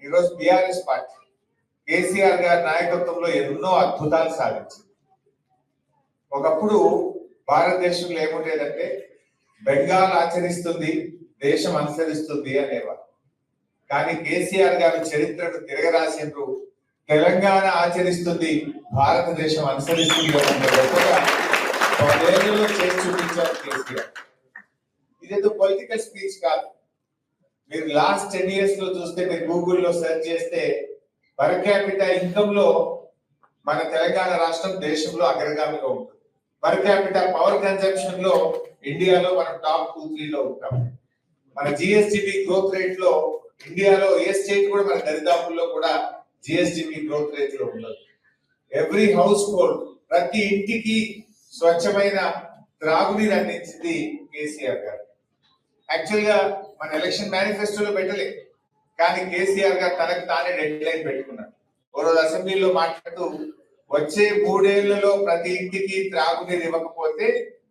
ఈరోజు BRS party KCR గారి నాయకత్వంలో ఎన్నో అద్భుతాలు సాధించింది. ఒకప్పుడు భారతదేశంలో ఏముండేదంటే బెంగాల్ ఆచరిస్తుంది, దేశం అనుసరిస్తుంది అనేవారు. కానీ కేసీఆర్ గారి చరిత్రను తిరగరాసిండ్రు, తెలంగాణ ఆచరిస్తుంది, భారతదేశం అనుసరిస్తుంది అనే గొప్పగా 10 ఏళ్లలో చేసి చూపించారు కేసీఆర్. ఇదేదో పొలిటికల్ స్పీచ్ కాదు. మీరు లాస్ట్ 10 years లో చూస్తే, మీరు గూగుల్లో సెర్చ్ చేస్తే పర్ క్యాపిటా ఇన్కమ్ లో మన తెలంగాణ రాష్ట్రం దేశంలో అగ్రగామిగా ఉంటుంది. పర్ క్యాపిటా పవర్ కన్జంప్షన్ లో ఇండియాలో మనం టాప్ 2-3 లో ఉంటాం. మన జిఎస్డిపి గ్రోత్ రేట్ లో ఇండియాలో ఏ స్టేట్ కూడా మన దరిదాపుల్లో కూడా జిఎస్డిపి గ్రోత్ రేట్ లో ఉండదు. ఎవ్రీ హౌస్ హోల్డ్, ప్రతి ఇంటికి స్వచ్ఛమైన త్రాగునీరు అందించింది కేసీఆర్ గారు. యాక్చువల్ గా మన ఎలక్షన్ మేనిఫెస్టోలో పెట్టలేదు, కానీ కేసీఆర్ గారు తనకు తానే డెడ్ లైన్ పెట్టుకున్నాడు. ఓ రోజు అసెంబ్లీలో మాట్లాడుతూ వచ్చే 3 ఏళ్లలో ప్రతి ఇంటికి త్రాగునీరు ఇవ్వకపోతే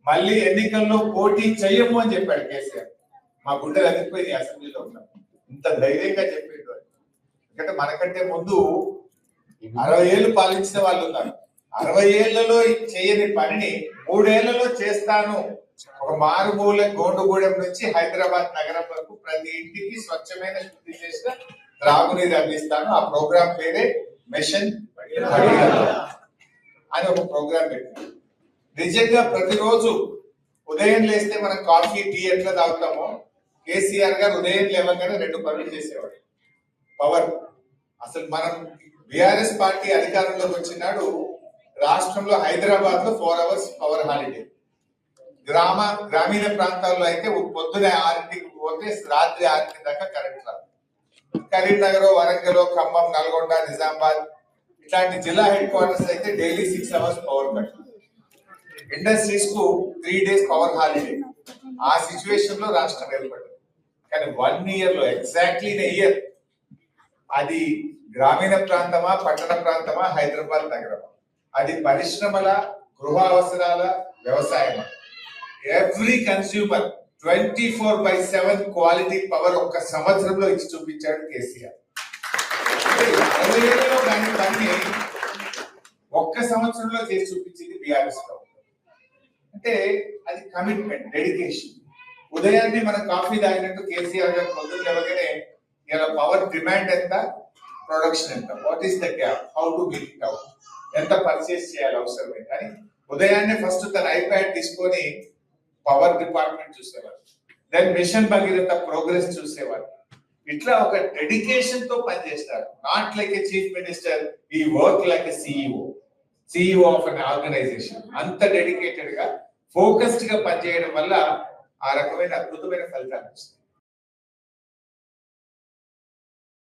మళ్ళీ ఎన్నికల్లో పోటీ చెయ్యము అని చెప్పాడు కేసీఆర్. మా గుండెలు అదిరిపోయింది అసెంబ్లీలో ఉన్నాం, ఇంత ధైర్యంగా చెప్పాడు. ఎందుకంటే మనకంటే ముందు 60 ఏళ్ళు పాలించిన వాళ్ళు ఉన్నారు. 60 ఏళ్లలో చేయని పనిని 3 ఏళ్లలో చేస్తాను. ఒక మారుమూల గోండుగూడెం నుంచి హైదరాబాద్ నగరం వరకు ప్రతి ఇంటికి స్వచ్ఛమైన శుద్ధి చేసిన త్రాగునీరు అందిస్తాను. ఆ ప్రోగ్రాం పేరే మిషన్ అని ఒక ప్రోగ్రాం పెట్టారు. నిజంగా ప్రతిరోజు ఉదయం లేస్తే మనం కాఫీ టీ ఎట్లా తాగుతామో, కేసీఆర్ గారు ఉదయం లేవగానే 2 పనులు చేసేవాడు. పవర్, అసలు మనం బీఆర్ఎస్ పార్టీ అధికారంలోకి వచ్చినాడు రాష్ట్రంలో హైదరాబాద్ లో 4 hours పవర్ హాలిడే. గ్రామీణ ప్రాంతాల్లో అయితే పొద్దున 6ంటికి పోతే రాత్రి 6 దాకా కరెంట్ రాదు. కరీంనగర్, వరంగల్, ఖమ్మం, నల్గొండ, నిజామాబాద్ ఇట్లాంటి జిల్లా హెడ్ క్వార్టర్స్ అయితే daily 6 hours power cut. Industries కు 3 days పవర్ హాలిడే. ఆ సిచ్యువేషన్ లో రాష్ట్రం ఏర్పడింది. కానీ 1 year లో, ఎగ్జాక్ట్లీ ఇన్ ఇయర్, అది గ్రామీణ ప్రాంతమా, పట్టణ ప్రాంతమా, హైదరాబాద్ నగరమా, అది పరిశ్రమల, గృహ అవసరాల, వ్యవసాయమా, ఎవ్రీ కన్స్యూమర్ 24/7 క్వాలిటీ పవర్ ఒక్క సంవత్సరంలో ఇచ్చి చూపించాడు కేసీఆర్. 60 ఏళ్లలో దాని పని ఒక్క సంవత్సరంలో చేసి చూపించింది బీఆర్ఎస్ ప్రభుత్వం. అంటే అది కమిట్మెంట్, డెడికేషన్. ఉదయాన్నే మనం కాఫీ తాగినట్టు కేసీఆర్ గారు పొద్దున్న లేవగానే ఇలా పవర్ డిమాండ్ ఎంత, ప్రొడక్షన్ ఎంత, what is the gap, how to meet it out, ఎంత పర్చేస్ చేయాలి అవసరమే. కానీ ఉదయాన్నే ఫస్ట్ తన ఐప్యాడ్ తీసుకొని పవర్ డిపార్ట్మెంట్ చూసేవారు, దెన్ మిషన్ భగీరథ ప్రోగ్రెస్ చూసేవారు. ఇట్లా ఒక డెడికేషన్ తో పనిచేస్తారు. Not like a chief minister, he work like a CEO of an organization. అంత డెడికేటెడ్ గా, ఫోకస్డ్ గా పనిచేయడం వల్ల ఆ రకమైన అద్భుతమైన ఫలితాలు వస్తాయి.